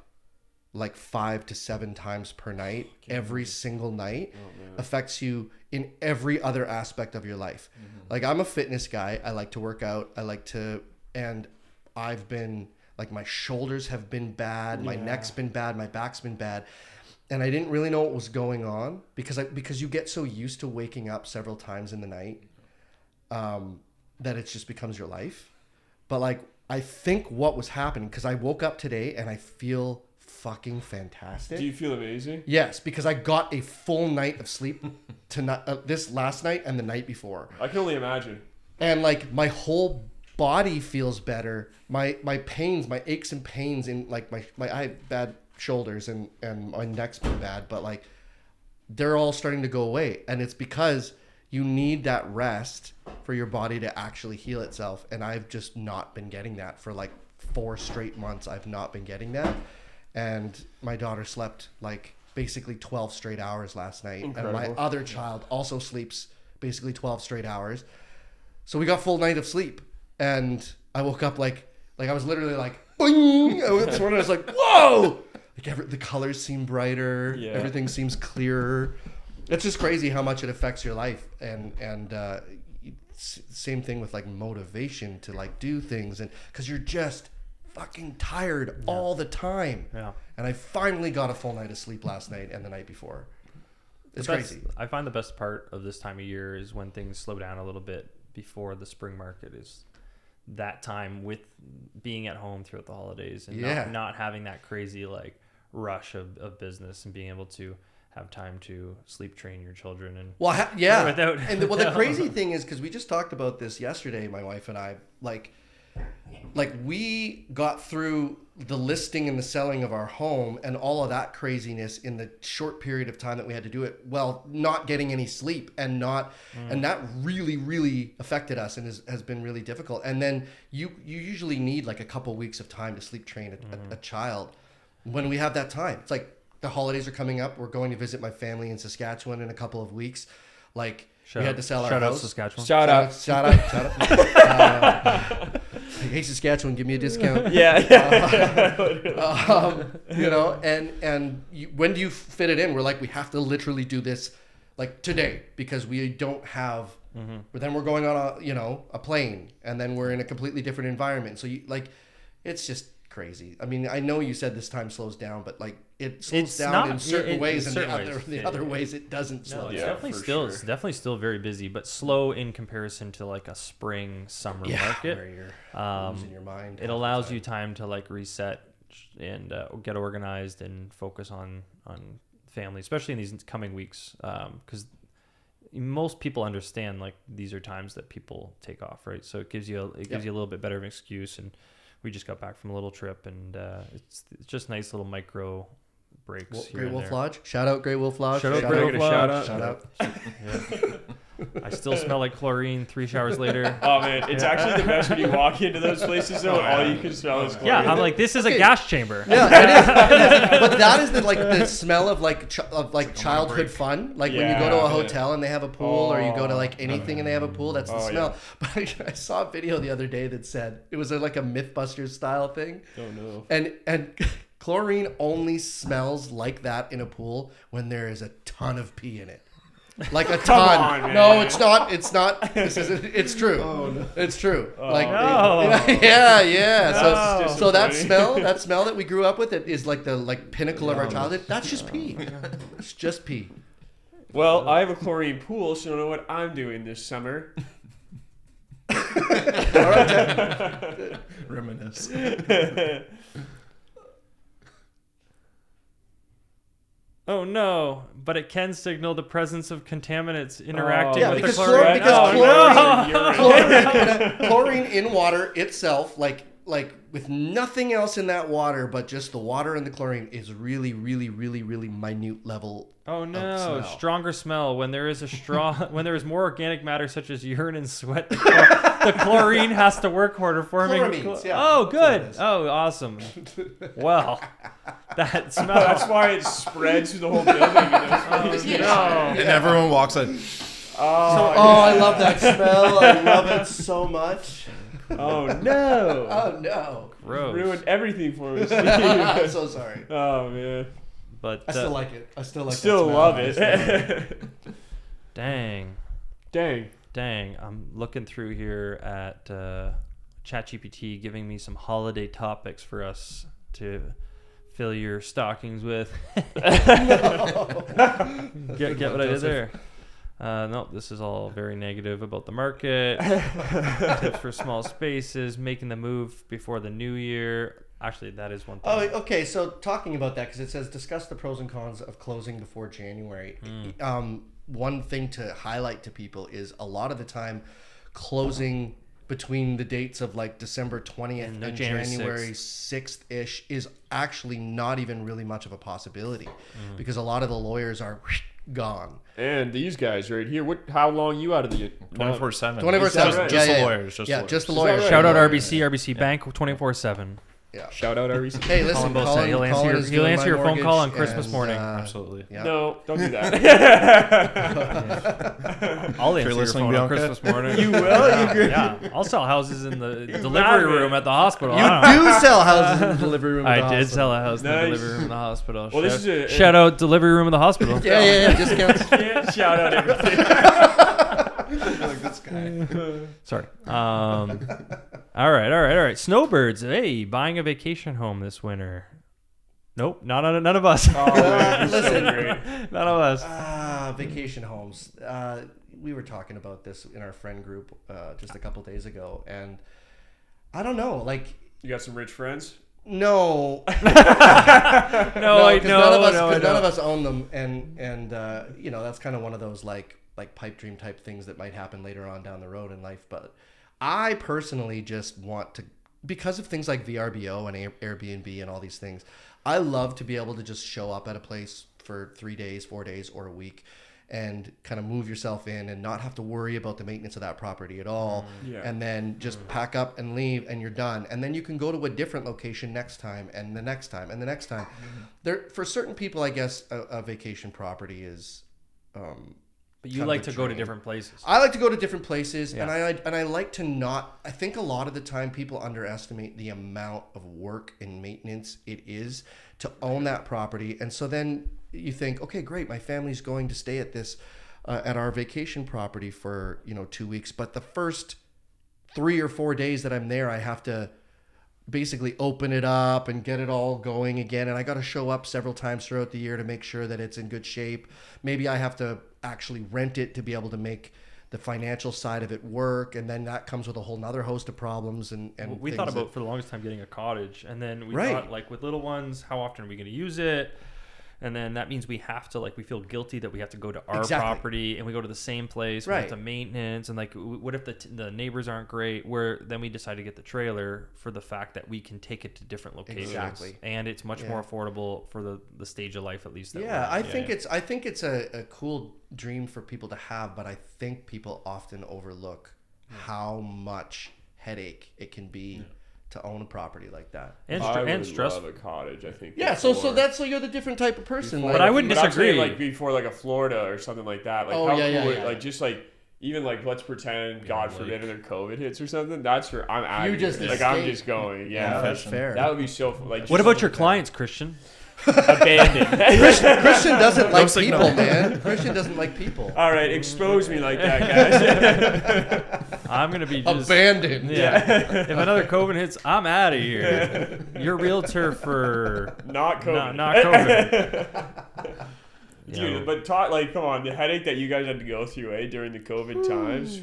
like 5 to 7 times per night every single night affects you in every other aspect of your life. Like, I'm a fitness guy. I like to work out. And I've been like, my shoulders have been bad, my neck's been bad, my back's been bad, and I didn't really know what was going on because you get so used to waking up several times in the night that it just becomes your life. But like, I think what was happening, because I woke up today and I feel fucking fantastic. Do you feel amazing? Yes, because I got a full night of sleep this last night and the night before. I can only imagine. And like, my whole body feels better. My pains, my aches and pains in like I have bad shoulders and my neck's been bad, but like, they're all starting to go away. And it's because you need that rest for your body to actually heal itself. And I've just not been getting that for like 4 straight months. I've not been getting that. And my daughter slept like basically 12 straight hours last night. Incredible. And my other child also sleeps basically 12 straight hours. So we got full night of sleep. And I woke up like I was literally like, boing! This morning I was like, whoa! Like the colors seem brighter. Yeah. Everything seems clearer. It's just crazy how much it affects your life. And same thing with like motivation to like do things, and because you're just fucking tired all the time. Yeah. And I finally got a full night of sleep last night and the night before. It's crazy. I find the best part of this time of year is when things slow down a little bit before the spring market, is that time with being at home throughout the holidays and not having that crazy like rush of business, and being able to have time to sleep train your children. And the crazy thing is, because we just talked about this yesterday, my wife and I, like, like we got through the listing and the selling of our home and all of that craziness in the short period of time that we had to do it, while not getting any sleep and and that really affected us and has been really difficult. And then you usually need like a couple weeks of time to sleep train a child. When we have that time, it's like the holidays are coming up. We're going to visit my family in Saskatchewan in a couple of weeks. Like we had to sell our house. Shout out Saskatchewan. Shout out. Hey Saskatchewan, give me a discount. Yeah. When do you fit it in? We're like, we have to literally do this like today because we don't have. But then we're going on a plane, and then we're in a completely different environment. So it's just crazy. I mean, I know you said this time slows down, but like it slows down in certain ways, and the other ways it doesn't slow down. It's definitely still very busy, but slow in comparison to like a summer market. Where you're losing your mind. It allows you time to like reset and get organized and focus on family, especially in these coming weeks, because most people understand like these are times that people take off, right? So it gives you a little bit better of an excuse. And we just got back from a little trip, and it's just nice little micro breaks. Great Wolf Lodge. Shout out Great Wolf Lodge. Shout out Great Wolf Lodge. Shout out. Yeah. I still smell like chlorine 3 showers later. Oh man, it's actually the best when you walk into those places though, and all you can smell is chlorine. Yeah, I'm like, this is a gas chamber. Yeah, it is. But that is the smell of childhood fun. Like when you go to a hotel and they have a pool, or you go to like anything and they have a pool. That's the smell. Yeah. But I saw a video the other day that said it was like a MythBusters style thing. Oh no. And chlorine only smells like that in a pool when there is a ton of pee in it. Like a ton. On, man. No, it's not. It's not. It's true. Oh, no. It's true. No. Yeah. So that smell that we grew up with, it is like the pinnacle of our childhood. That's just pee. It's just pee. Well, I have a chlorine pool, so I don't know what I'm doing this summer. All right. Reminisce. Oh no! But it can signal the presence of contaminants interacting with the chlorine. chlorine. Chlorine in water itself, like with nothing else in that water, but just the water and the chlorine is really minute level. Oh no! Smell. Stronger smell when there is when there is more organic matter such as urine and sweat. The chlorine has to work harder, forming. Oh, good! Oh, awesome. Well, that smell. That's why it spreads through the whole building. And everyone walks in. I love that smell. I love it so much. Oh no! Oh no! Gross. Ruined everything for me. I'm so sorry. Oh man. But I still like it. I still like. Still that love smell. it. Dang. I'm looking through here at ChatGPT, giving me some holiday topics for us to fill your stockings with. Get what I did there. Nope, this is all very negative about the market. Tips for small spaces, making the move before the new year. Actually, that is one thing. Oh, okay. So talking about that, because it says discuss the pros and cons of closing before January. One thing to highlight to people is a lot of the time closing between the dates of like December 20th and January 6th-ish is actually not even really much of a possibility because a lot of the lawyers are gone. And these guys right here, how long you out of the 24/7? 24/7. Just the lawyers. Just the lawyers. Right? Shout out RBC Bank 24/7. Yeah. Shout out REC. Hey, listen, Colin, he'll answer your phone call on Christmas morning. Absolutely. Yeah. No, don't do that. I'll answer your phone on Bianca? Christmas morning. You will? Yeah, I'll sell houses in the delivery room at the hospital. You do sell houses in the delivery room. I did sell a house in the delivery room in the hospital. Well, this is shout out delivery room of the hospital. Yeah. Discounts. Yeah, shout out everything. Like this guy. Sorry. All right. Snowbirds. Hey, buying a vacation home this winter. Nope, none of us. Oh, man, you're so Listen. great. None of us. Vacation homes. We were talking about this in our friend group just a couple days ago, and I don't know, like. You got some rich friends? No. No, None of us own them, and that's kind of one of those like pipe dream type things that might happen later on down the road in life. But I personally just want to because of things like VRBO and Airbnb and all these things, I love to be able to just show up at a place for 3 days, 4 days, or a week, and kind of move yourself in and not have to worry about the maintenance of that property at all. Yeah. And then just pack up and leave, and you're done. And then you can go to a different location next time, and the next time, and the next time. There, for certain people, I guess a vacation property is. But you kind like of a to go to dream. different places. I like to go to different places, Yeah. and I like to not. I think a lot of the time people underestimate the amount of work and maintenance it is to own that property, and so then you think, okay, great, my family's going to stay at this at our vacation property for 2 weeks, but the first 3 or 4 days that I'm there, I have to basically open it up and get it all going again, and I got to show up several times throughout the year to make sure that it's in good shape. Maybe I have to actually rent it to be able to make the financial side of it work, and then that comes with a whole nother host of problems and We things thought about that- for the longest time getting a cottage, and then we Right. thought, like, with little ones, how often are we going to use it? And then that means we have to, like, we feel guilty that we have to go to our Exactly. property, and we go to the same place. We Right. have to maintenance, and like, what if the neighbors aren't great? Where then we decide to get the trailer for the fact that we can take it to different locations, Exactly. and it's much Yeah. more affordable for the stage of life, at least. That Yeah, we're I in. think it's a cool dream for people to have, but I think people often overlook how much headache it can be to own a property like that. and, I would and stressful. love a cottage, I think. Yeah, so you're the different type of person. Before- But I wouldn't I'm saying, disagree. like before, like a Florida or something like that. Like Oh, how yeah, cool yeah, would yeah. like just like even like let's pretend God forbid another COVID hits or something. That's where I'm at. You just like I'm escape. just going. Yeah, Yeah, that's Fashion. fair. that would be so like. What just about your clients, Christian? abandoned? Christian doesn't like signal. people, man. Christian doesn't like people. All right, expose me like that, guys. I'm gonna be just Abandoned. Yeah. If another COVID hits, I'm out of here. Your realtor for Not COVID. not COVID. Dude, You know, but talk like, come on, the headache that you guys had to go through, during the COVID times.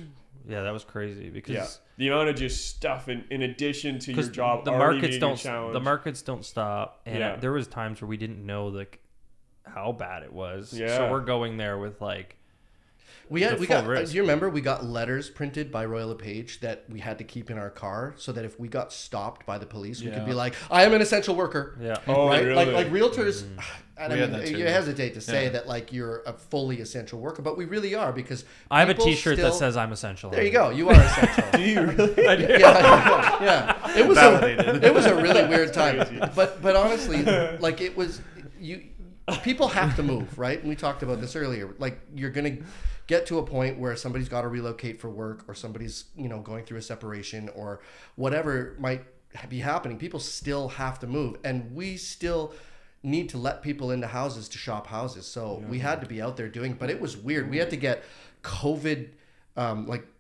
yeah, that was crazy because Yeah, the amount of just stuff in addition to your job. the already markets being a don't challenge. the markets don't stop, and Yeah. there was times where we didn't know like how bad it was. So Yeah. we're going there with like We The got. full risk. Do you remember we got letters printed by Royal LePage that we had to keep in our car so that if we got stopped by the police, we could Yeah. be like, "I am an essential worker." yeah. Oh, right? really? Like realtors, and We I had mean, that too. you hesitate to say Yeah. that like you're a fully essential worker, but we really are because I have a people T-shirt that still- says I'm essential. There you go. You are essential. Do you really? I do. Yeah. It was Validated. it was a really weird time. But honestly, like it was people have to move, right? And we talked about this earlier. Like you're gonna get to a point where somebody's got to relocate for work, or somebody's going through a separation, or whatever might be happening. People still have to move, and we still need to let people into houses to shop houses. So we had to be out there doing it, but it was weird. We had to get COVID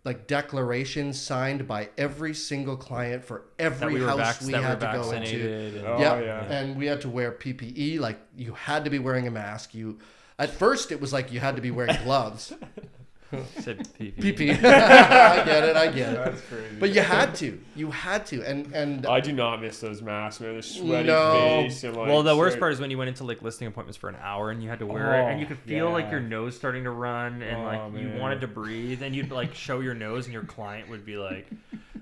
like declarations signed by every single client for every house we had to go into. vaccinated. And, Oh, Yep. yeah. And we had to wear PPE. Like you had to be wearing a mask. At first it was like you had to be wearing gloves. said PP. PPE. I get it. That's crazy. But you had to. And I do not miss those masks, man. The sweaty No. face and like. Well, the worst so- part is when you went into like listing appointments for an hour and you had to wear it, and you could feel like yeah. your nose starting to run, and Oh, like you man. wanted to breathe, and you'd like show your nose, and your client would be like,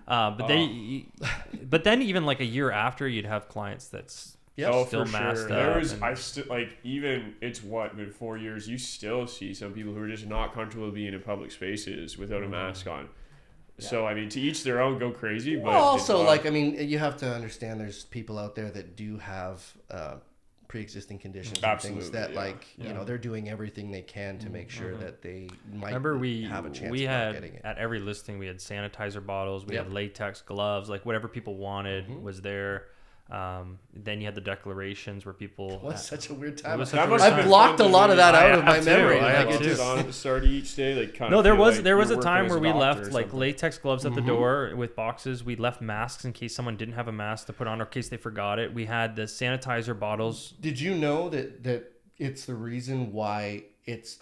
but then even like a year after, you'd have clients that's Oh, still for masked sure. up. There was, and- I still like, even it's been 4 years. You still see some people who are just not comfortable being in public spaces without a mask on. So I mean, to each their own. Go crazy, but well, it's also wild. like I mean, you have to understand there's people out there that do have pre-existing conditions and things Absolutely, that yeah. like they're doing everything they can to make sure that they might Remember we have a chance we of not had getting it. at every listing we had sanitizer bottles, we Yep. had latex gloves, like whatever people wanted was there. Then you had the declarations where people. What's such a weird time. was such That a must weird have I've been blocked a fun lot to of that do. out I of my have too. memory. I Like, have it Just too. just, on at the start of each day, like kind No, of there feel was like there was you're a time working where as we a doctor left or like something. latex gloves at the door with boxes. We left masks in case someone didn't have a mask to put on, or in case they forgot it. We had the sanitizer bottles. did you know that it's the reason why it's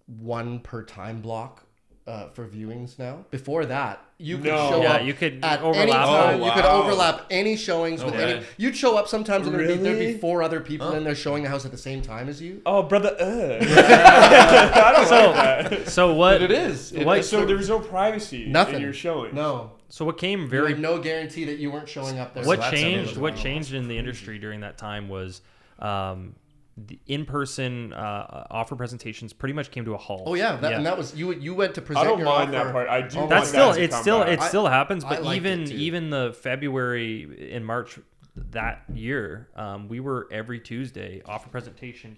one per time block for viewings now. Before that, you could No. show Yeah, up you could at overlap. any time. Oh, You could wow. overlap any showings with Okay. any. You'd show up sometimes and there'd be Really? 4 other people in there showing the house at the same time as you. Oh, brother. I don't So- like that. So what? But it is. What- So there was no privacy Nothing. in your showing. No. So what came You very had no guarantee that you weren't showing up there. what that's changed amazing. what changed in the industry during that time was the in-person offer presentations pretty much came to a halt. Oh yeah, and that was you went to I present don't your mind offer. that part. I do. Oh, want That's that still to it's come still back. it still happens, I but liked even it too. even the February in March that year, we were every Tuesday offer presentation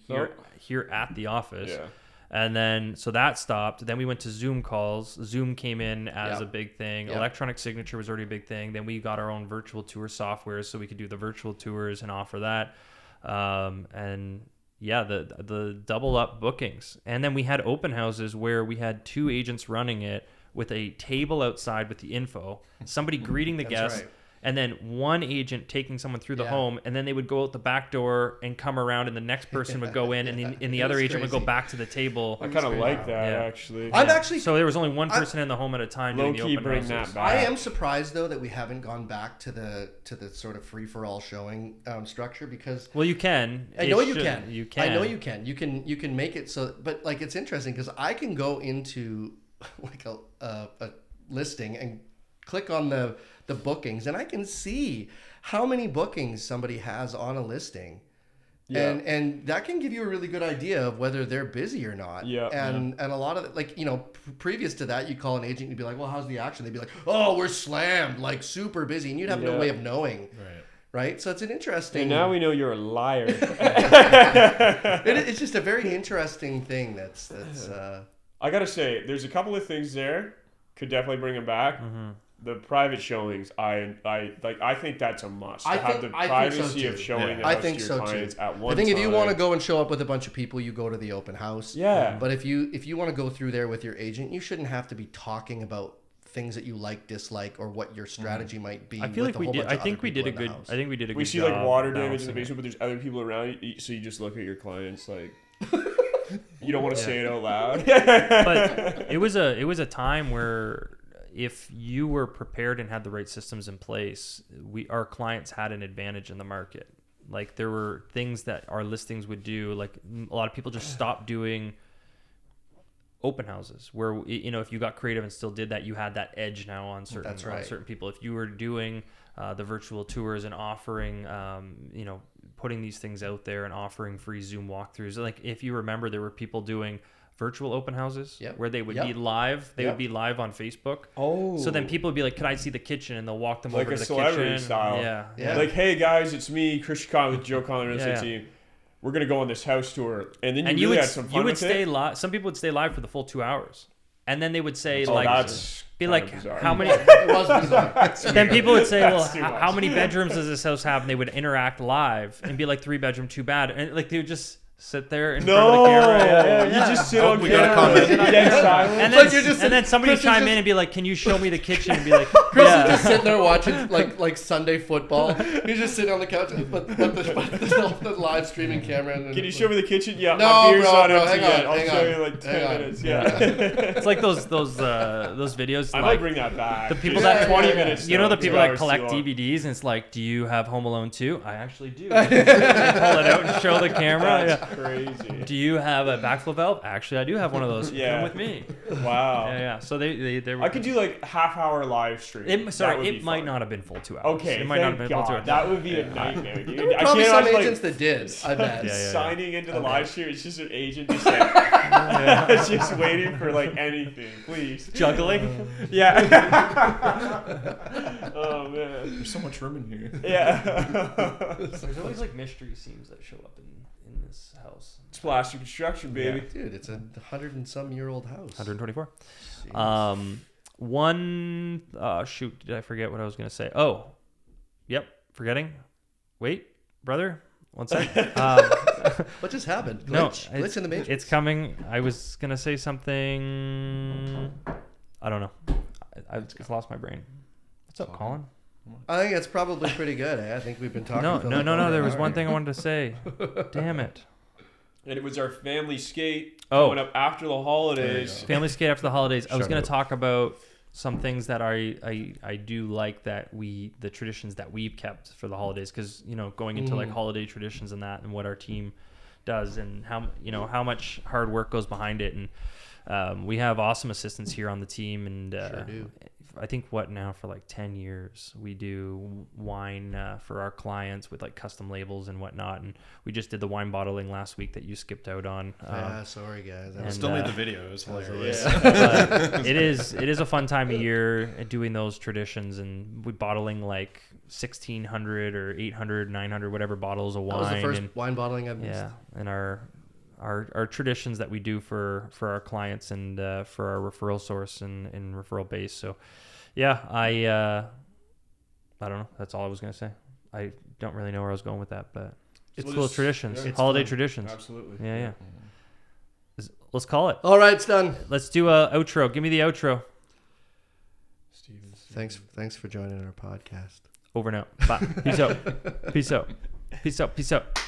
here at the office. Yeah. And then, so that stopped. Then we went to Zoom calls. Zoom came in as Yeah. a big thing. Yeah. Electronic signature was already a big thing. Then we got our own virtual tour software so we could do the virtual tours and offer that. And yeah, the double up bookings. And then we had open houses where we had 2 agents running it with a table outside with the info, somebody greeting the That's guests. right. And then one agent taking someone through the Yeah. home, and then they would go out the back door and come around, and the next person would go in, and the It other was agent would go crazy. back to the table. I kind of like that Yeah. actually. I'm Yeah. actually. So there was only one person in the home at a time Low doing the key open bring houses. that back. I am surprised though that we haven't gone back to the sort of free for all showing structure because Well, you can. I It know you should- can. You can. I know you can. You can make it so. But like it's interesting because I can go into like a listing and click on the bookings and I can see how many bookings somebody has on a listing. Yeah. And that can give you a really good idea of whether they're busy or not. Yeah. And a lot of like, previous to that, you'd call an agent and you'd be like, well, how's the action? They'd be like, oh, we're slammed, like super busy. And you'd have no Yeah. way of knowing. Right. Right. So it's an interesting. And now we know you're a liar. It's just a very interesting thing that's I gotta say, there's a couple of things there. Could definitely bring them back. Mm-hmm. The private showings, I think that's a must. To I have think- the I think so privacy of too. showing Yeah. the I house think to your so too. clients at one I think if you time. want to go and show up with a bunch of people, you go to the open house. Yeah. But if you want to go through there with your agent, you shouldn't have to be talking about things that you like, dislike, or what your strategy might be. I feel with like a we whole did. bunch I of think other we did a people in good. the house. I think we did a We good see job like water damage in balancing the it. basement, but there's other people around you, so you just look at your clients like you don't want to say it out loud. But it was a time where if you were prepared and had the right systems in place, our clients had an advantage in the market. Like there were things that our listings would do. Like a lot of people just stopped doing open houses where, if you got creative and still did that, you had that edge now on certain, That's right. on certain people. If you were doing the virtual tours and offering, putting these things out there and offering free Zoom walkthroughs. Like if you remember, there were people doing virtual open houses Yep. where they would Yep. be live. They Yep. would be live on Facebook. Oh. So then people would be like, "Could I see the kitchen?" And they'll walk them Like over a to the celebrity kitchen. style. Yeah. Yeah. Like, hey guys, it's me, Christian Conley with Joe Conley Real Estate Yeah. Team. We're gonna go on this house tour, and then you And really you would had some fun you would with stay it. live. Some people would stay live for the full 2 hours, and then they would say Oh, like, that's be kinda like, bizarre. "How many?" It was bizarre. Then people would say, "Well, That's too much. how many bedrooms does this house have?" And they would interact live and be like, 3-bedroom, too bad, and like they would just sit there in front of No, the camera. you just sit on we got a camera, comment. and dead silent. And like then, you're just and then somebody would Chris is chime just- in and be like, "Can you show me the kitchen?" And be like, Chris "Yeah." is just sitting there watching like Sunday football. He's just sitting on the couch with the live streaming camera. And Can you show me the kitchen? Yeah, No, my beer's bro, not bro, empty hang yet. on, I'll hang show on, you in like 10 hang on. minutes. Yeah. It's like those videos. I like, might bring that back. the people It's that- 20 yeah. minutes. You know though, the 2 people that hours too collect long. DVDs and it's like, "Do you have Home Alone 2? I actually do. They pull it out and show the camera. That's Yeah. crazy. Do you have a backflow valve? Actually, I do have one of those. Yeah. Come with me. Wow. Yeah. So they were. I could do like half-hour live stream. It, That sorry, would it be might fun. not have been full 2 hours. Okay, it might not have thank been full 2 God. hours. That would be a nightmare, dude. I Probably can't some imagine, agents that did. I bet. Yeah. signing into the Okay. live stream. It's just an agent just like just waiting for like anything, please. Juggling. Yeah. Oh man. There's so much room in here. Yeah. There's always like mystery scenes that show up in this house. It's plastic construction, baby. Dude, it's a 100-and-some-year-old house. 124. Jeez. One shoot, did I forget what I was gonna say? Oh, yep, forgetting. Wait, brother, one sec. What just happened? No, Glitch? Glitch in the Matrix. It's coming. I was gonna say something. I don't know. I just lost my brain. What's up, Colin? I think it's probably pretty good. I think we've been talking. for like No. over There an was hour one here. thing I wanted to say. Damn it. And it was our family skate Oh. coming up after the holidays. Family skate after the holidays. I was Shout going out. to talk about some things that I do like that the traditions that we've kept for the holidays, because going into like holiday traditions and that, and what our team does, and how much hard work goes behind it. And we have awesome assistants here on the team, and Sure do. I think for like 10 years we do wine for our clients with like custom labels and whatnot, and we just did the wine bottling last week that you skipped out on. Yeah, sorry guys. and, Still need the video. It was hilarious. But it is a fun time of year doing those traditions, and we bottling like 1,600 or 800, 900, whatever bottles of wine. That was the first and, wine bottling I've missed. yeah, and our traditions that we do for our clients and for our referral source and referral base. So yeah, I don't know. That's all I was gonna say. I don't really know where I was going with that, but it's We'll cool just- traditions, yeah. It's holiday fun. traditions. Absolutely. Yeah. Let's call it. All right, it's done. Let's do a outro. Give me the outro. Steven. Thanks for joining our podcast. Over and out. Bye. Peace out. Peace out. Peace out. Peace out.